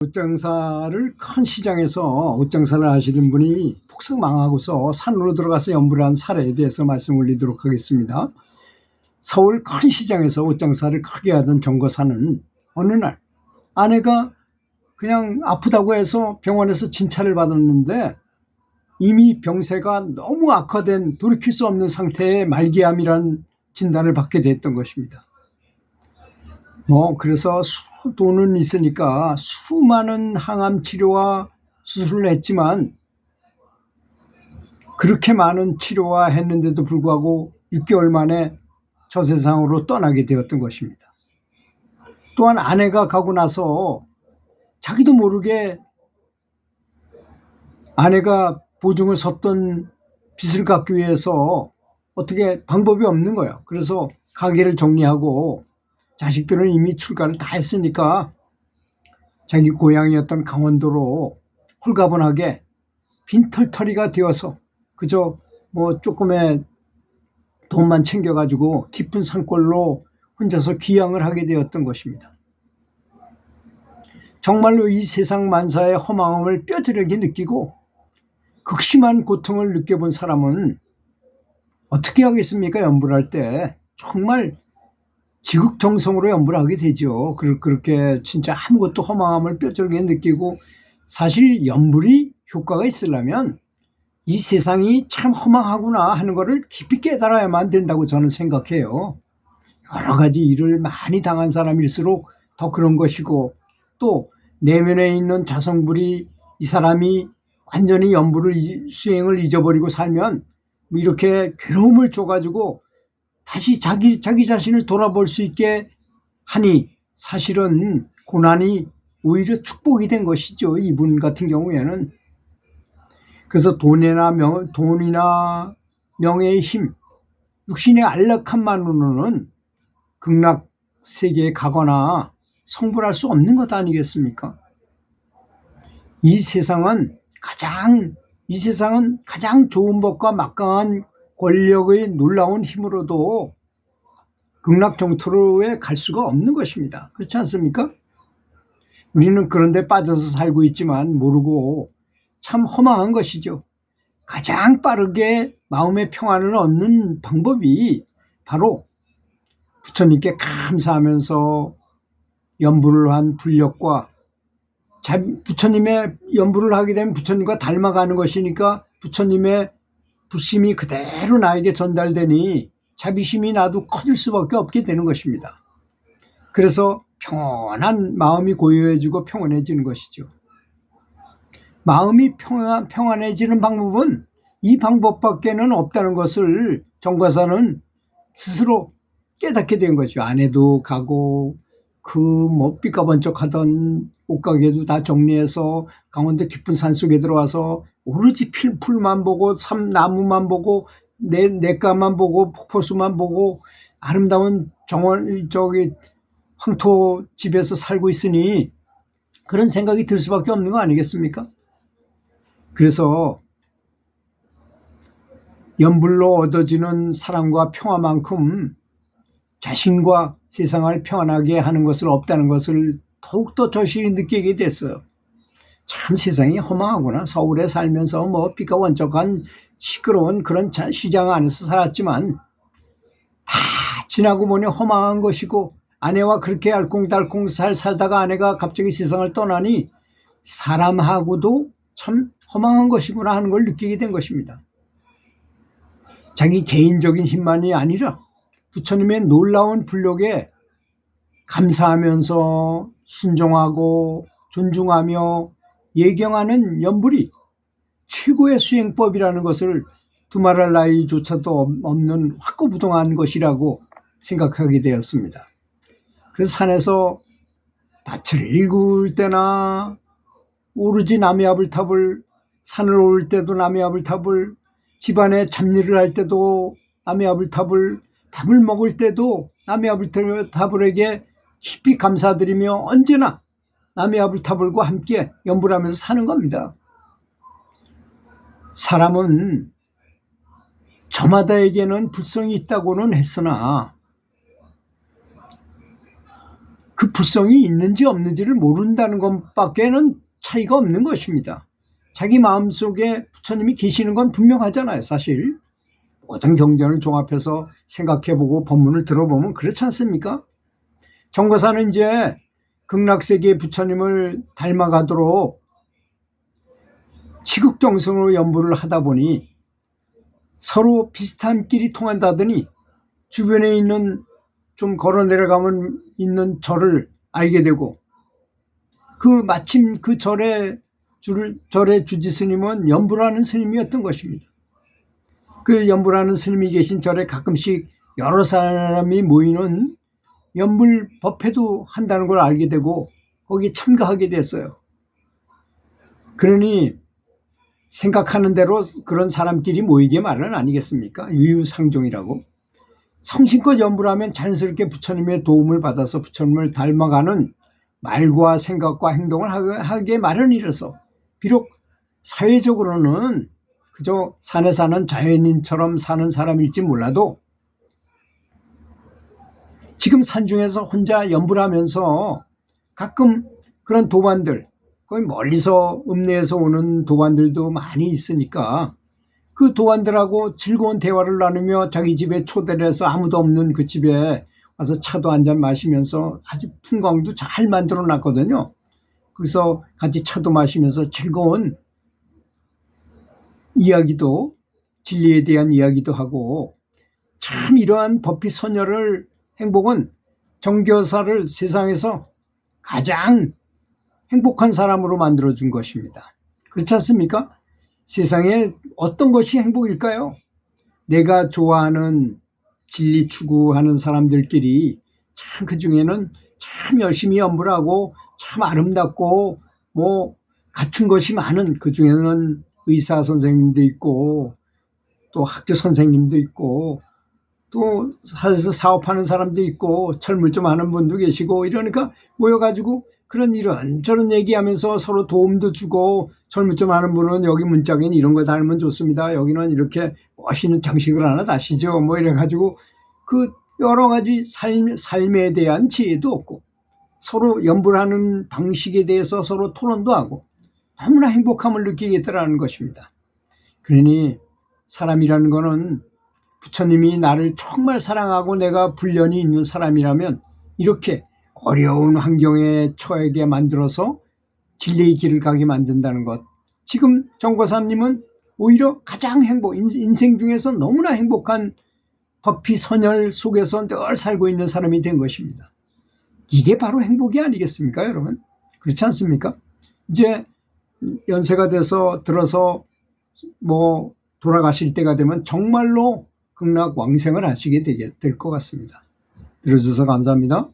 옷장사를 큰 시장에서 옷장사를 하시는 분이 폭삭 망하고서 산으로 들어가서 연부를 한 사례에 대해서 말씀 올리도록 하겠습니다. 서울 큰 시장에서 옷장사를 크게 하던 정거사는 어느 날 아내가 그냥 아프다고 해서 병원에서 진찰을 받았는데 이미 병세가 너무 악화된 돌이킬 수 없는 상태의 말기암이라는 진단을 받게 됐던 것입니다. 그래서 돈은 있으니까 수많은 항암 치료와 수술을 했지만 그렇게 많은 치료와 했는데도 불구하고 6개월 만에 저 세상으로 떠나게 되었던 것입니다. 또한 아내가 가고 나서 자기도 모르게 아내가 보증을 섰던 빚을 갚기 위해서 어떻게 방법이 없는 거예요. 그래서 가게를 정리하고 자식들은 이미 출가를 다 했으니까 자기 고향이었던 강원도로 홀가분하게 빈털터리가 되어서 그저 조금의 돈만 챙겨가지고 깊은 산골로 혼자서 귀향을 하게 되었던 것입니다. 정말로 이 세상 만사의 허망함을 뼈저리게 느끼고 극심한 고통을 느껴본 사람은 어떻게 하겠습니까? 연부를 할 때 정말 지극정성으로 연부를 하게 되죠. 그렇게 진짜 아무것도 허망함을 뼈저리게 느끼고, 사실 연불이 효과가 있으려면 이 세상이 참 허망하구나 하는 것을 깊이 깨달아야만 된다고 저는 생각해요. 여러 가지 일을 많이 당한 사람일수록 더 그런 것이고, 또 내면에 있는 자성불이 이 사람이 완전히 연불을 수행을 잊어버리고 살면 이렇게 괴로움을 줘가지고 다시 자기 자신을 돌아볼 수 있게 하니 사실은 고난이 오히려 축복이 된 것이죠. 이분 같은 경우에는. 그래서 돈이나 명예의 힘, 육신의 안락함만으로는 극락 세계에 가거나 성불할 수 없는 것 아니겠습니까? 이 세상은 가장 좋은 법과 막강한 권력의 놀라운 힘으로도 극락 정토로에 갈 수가 없는 것입니다. 그렇지 않습니까? 우리는 그런 데 빠져서 살고 있지만 모르고 참 허망한 것이죠. 가장 빠르게 마음의 평안을 얻는 방법이 바로 부처님께 감사하면서 연부를 한 불력과 부처님의 연부를 하게 되면 부처님과 닮아가는 것이니까 부처님의 부심이 그대로 나에게 전달되니 자비심이 나도 커질 수밖에 없게 되는 것입니다. 그래서 평안한 마음이 고요해지고 평안해지는 것이죠. 마음이 평안해지는 방법은 이 방법밖에는 없다는 것을 정과사는 스스로 깨닫게 된 거죠. 아내도 가고 삐까번쩍하던 옷가게도 다 정리해서 강원도 깊은 산속에 들어와서 오로지 풀만 보고 나무만 보고 냇가만 보고 폭포수만 보고 아름다운 황토 집에서 살고 있으니 그런 생각이 들 수밖에 없는 거 아니겠습니까? 그래서 연불로 얻어지는 사랑과 평화만큼 자신과 세상을 평안하게 하는 것은 없다는 것을 더욱더 절실히 느끼게 됐어요. 참 세상이 허망하구나. 서울에 살면서 삐까번쩍한 시끄러운 그런 시장 안에서 살았지만 다 지나고 보니 허망한 것이고, 아내와 그렇게 알콩달콩 살다가 아내가 갑자기 세상을 떠나니 사람하고도 참 허망한 것이구나 하는 걸 느끼게 된 것입니다. 자기 개인적인 힘만이 아니라 부처님의 놀라운 불력에 감사하면서 순종하고 존중하며 예경하는 연불이 최고의 수행법이라는 것을 두말할 나위조차도 없는 확고부동한 것이라고 생각하게 되었습니다. 그래서 산에서 밭을 일굴 때나 오로지 남의 아불탑을, 산을 오를 때도 남의 아불탑을, 집안에 잡일을 할 때도 남의 아불탑을, 밥을 먹을 때도 남의 아불탑을에게 깊이 감사드리며 언제나 남의 아불탑을과 함께 연불하면서 사는 겁니다. 사람은 저마다에게는 불성이 있다고는 했으나 그 불성이 있는지 없는지를 모른다는 것밖에는 차이가 없는 것입니다. 자기 마음속에 부처님이 계시는 건 분명하잖아요. 사실 모든 경전을 종합해서 생각해보고 법문을 들어보면 그렇지 않습니까? 정거사는 이제 극락세계의 부처님을 닮아가도록 지극정성으로 연부를 하다 보니 서로 비슷한 길이 통한다더니 주변에 있는 좀 걸어 내려가면 있는 절을 알게 되고 마침 그 절의 주지 스님은 연부라는 스님이었던 것입니다. 그 연부라는 스님이 계신 절에 가끔씩 여러 사람이 모이는 연불 법회도 한다는 걸 알게 되고 거기에 참가하게 됐어요. 그러니 생각하는 대로 그런 사람끼리 모이게 마련 아니겠습니까? 유유상종이라고. 성심껏 연부를 하면 자연스럽게 부처님의 도움을 받아서 부처님을 닮아가는 말과 생각과 행동을 하게 마련이라서 비록 사회적으로는 그저 산에 사는 자연인처럼 사는 사람일지 몰라도 지금 산중에서 혼자 연부를 하면서 가끔 그런 도반들, 거의 멀리서 읍내에서 오는 도반들도 많이 있으니까 그 도반들하고 즐거운 대화를 나누며 자기 집에 초대를 해서 아무도 없는 그 집에 와서 차도 한잔 마시면서 아주 풍광도 잘 만들어 놨거든요. 그래서 같이 차도 마시면서 즐거운 이야기도, 진리에 대한 이야기도 하고, 참 이러한 법비 선열을 행복은 정교사를 세상에서 가장 행복한 사람으로 만들어준 것입니다. 그렇지 않습니까? 세상에 어떤 것이 행복일까요? 내가 좋아하는 진리 추구하는 사람들끼리 참 그 중에는 참 열심히 연구를 하고 참 아름답고 뭐 갖춘 것이 많은, 그 중에는 의사 선생님도 있고 또 학교 선생님도 있고 또 사업하는 사람도 있고 철물 좀 하는 분도 계시고 이러니까 모여가지고 그런 이런저런 얘기하면서 서로 도움도 주고, 철물 좀 하는 분은 여기 문짝엔 이런 거 달면 좋습니다. 여기는 이렇게 멋있는 장식을 하나 다시죠. 뭐 이래가지고 그 여러 가지 삶에 대한 지혜도 얻고 서로 연구를 하는 방식에 대해서 서로 토론도 하고 너무나 행복함을 느끼겠더라는 것입니다. 그러니 사람이라는 거는 부처님이 나를 정말 사랑하고 내가 불련이 있는 사람이라면 이렇게 어려운 환경에 처하게 만들어서 진리의 길을 가게 만든다는 것. 지금 정거사님은 오히려 가장 인생 중에서 너무나 행복한 법비 선열 속에서 늘 살고 있는 사람이 된 것입니다. 이게 바로 행복이 아니겠습니까, 여러분? 그렇지 않습니까? 이제 연세가 돼서 들어서 뭐 돌아가실 때가 되면 정말로 극락 왕생을 하시게 될 것 같습니다. 들어주셔서 감사합니다.